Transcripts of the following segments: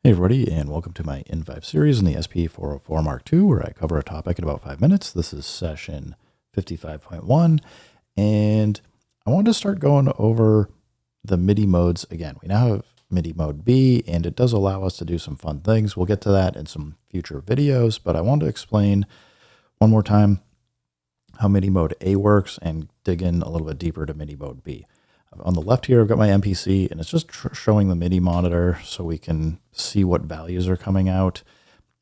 Hey everybody, and welcome to my N5 series in the SP404 Mark II, where I cover a topic in about 5 minutes. This is session 55.1, and I wanted to start going over the MIDI modes again. We now have MIDI mode B, and it does allow us to do some fun things. We'll get to that in some future videos, but I wanted to explain one more time how MIDI mode A works and dig in a little bit deeper to MIDI mode B. On the left here, I've got my MPC, and it's just showing the MIDI monitor so we can see what values are coming out.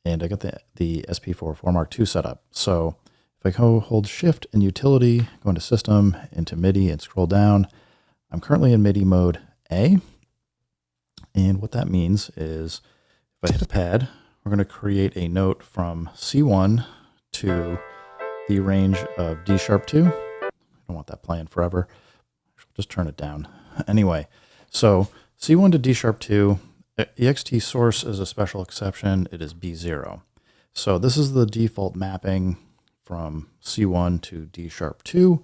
And I got the SP404 Mark II set up. So if I go hold Shift and Utility, go into System, into MIDI, and scroll down, I'm currently in MIDI mode A. And what that means is if I hit a pad, we're going to create a note from C1 to the range of D sharp 2. I don't want that playing forever. Just turn it down. Anyway, so C1 to D sharp 2, ext source is a special exception. It is B0. So this is the default mapping from C1 to D sharp 2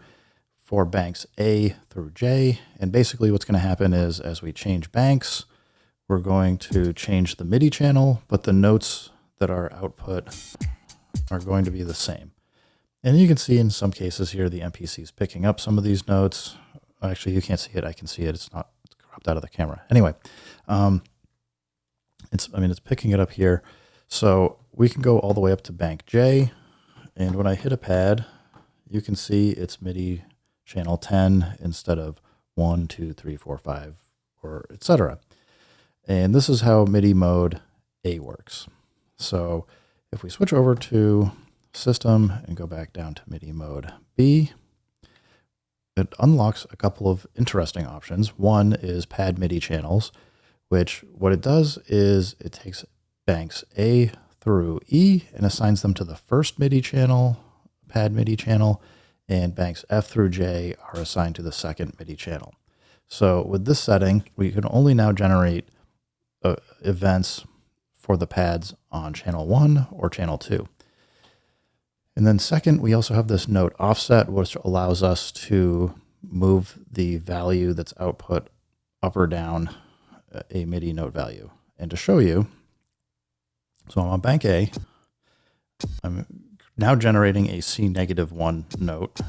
for banks A through J. And basically what's going to happen is as we change banks, we're going to change the MIDI channel, but the notes that are output are going to be the same. And you can see in some cases here, the MPC is picking up some of these notes. Actually, you can't see it. I can see it. It's cropped out of the camera. Anyway, it's picking it up here. So we can go all the way up to bank J. And when I hit a pad, you can see it's MIDI channel 10 instead of 1, 2, 3, 4, 5, or etc. And this is how MIDI mode A works. So if we switch over to System and go back down to MIDI mode B, it unlocks a couple of interesting options. One is pad MIDI channels, which what it does is it takes banks A through E and assigns them to the first MIDI channel, pad MIDI channel, and banks F through J are assigned to the second MIDI channel. So with this setting, we can only now generate events for the pads on channel 1 or channel 2. And then second, we also have this note offset, which allows us to move the value that's output up or down a MIDI note value. And to show you, so I'm on bank A, I'm now generating a C-1 note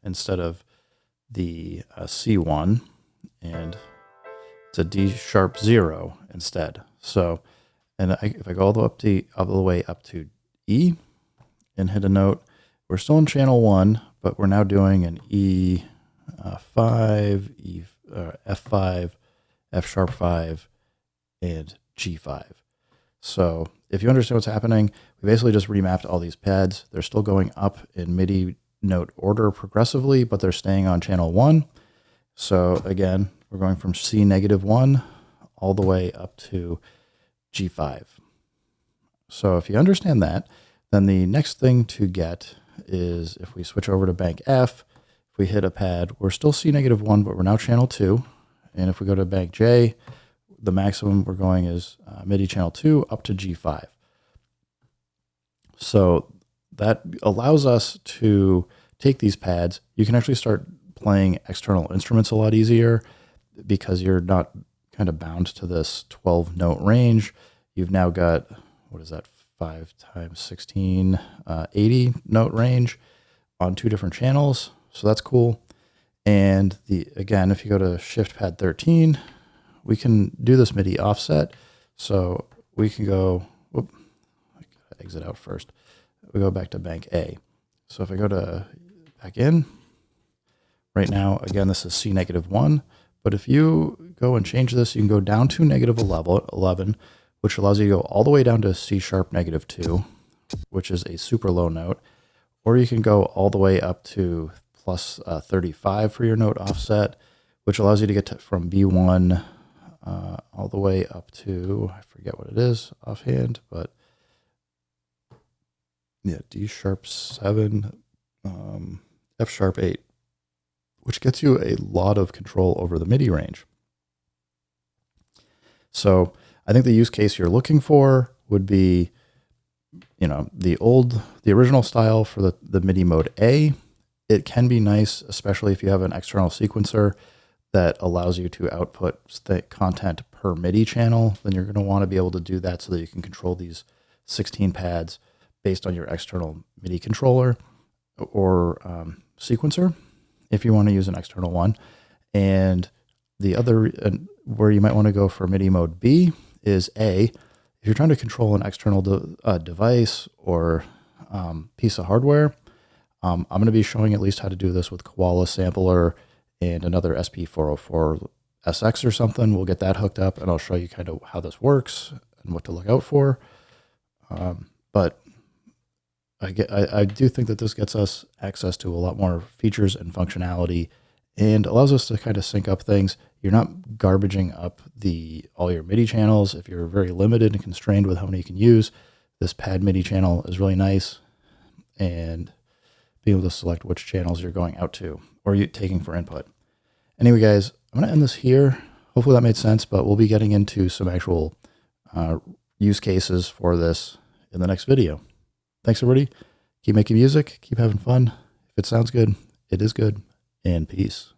instead of the C1, and it's a D sharp 0 instead. So, and if I go all the way up to E, and hit a note, we're still in channel 1, but we're now doing an E5, F5, F sharp 5, and G5. So if you understand what's happening, we basically just remapped all these pads. They're still going up in MIDI note order progressively, but they're staying on channel 1. So again, we're going from C-1 all the way up to G5. So if you understand that, then the next thing to get is if we switch over to bank F, if we hit a pad, we're still C-1, but we're now channel 2. And if we go to bank J, the maximum we're going is MIDI channel 2 up to G5. So that allows us to take these pads. You can actually start playing external instruments a lot easier because you're not kind of bound to this 12 note range. You've now got, what is that, 5 times 16, 80 note range on 2 different channels. So that's cool. And again, if you go to Shift Pad 13, we can do this MIDI offset. So we can go, I gotta exit out first. We go back to bank A. So if I go to back in, right now, again, this is C-1. But if you go and change this, you can go down to -11, which allows you to go all the way down to C sharp -2, which is a super low note, or you can go all the way up to plus 35 for your note offset, which allows you to get from B1 all the way up to, I forget what it is offhand, but yeah, D sharp 7, F sharp 8, which gets you a lot of control over the MIDI range. So I think the use case you're looking for would be, the original style for the MIDI mode A. It can be nice, especially if you have an external sequencer, that allows you to output the content per MIDI channel, then you're going to want to be able to do that so that you can control these 16 pads based on your external MIDI controller or sequencer if you want to use an external one. And the other where you might want to go for MIDI mode B is A. If you're trying to control an external device or piece of hardware, I'm going to be showing at least how to do this with Koala Sampler and another SP404 SX or something. We'll get that hooked up and I'll show you kind of how this works and what to look out for. But I do think that this gets us access to a lot more features and functionality and allows us to kind of sync up things. You're not garbaging up all your MIDI channels. If you're very limited and constrained with how many you can use, this pad MIDI channel is really nice, and being able to select which channels you're going out to or you're taking for input. Anyway, guys, I'm going to end this here. Hopefully that made sense, but we'll be getting into some actual use cases for this in the next video. Thanks, everybody. Keep making music. Keep having fun. If it sounds good, it is good. And peace.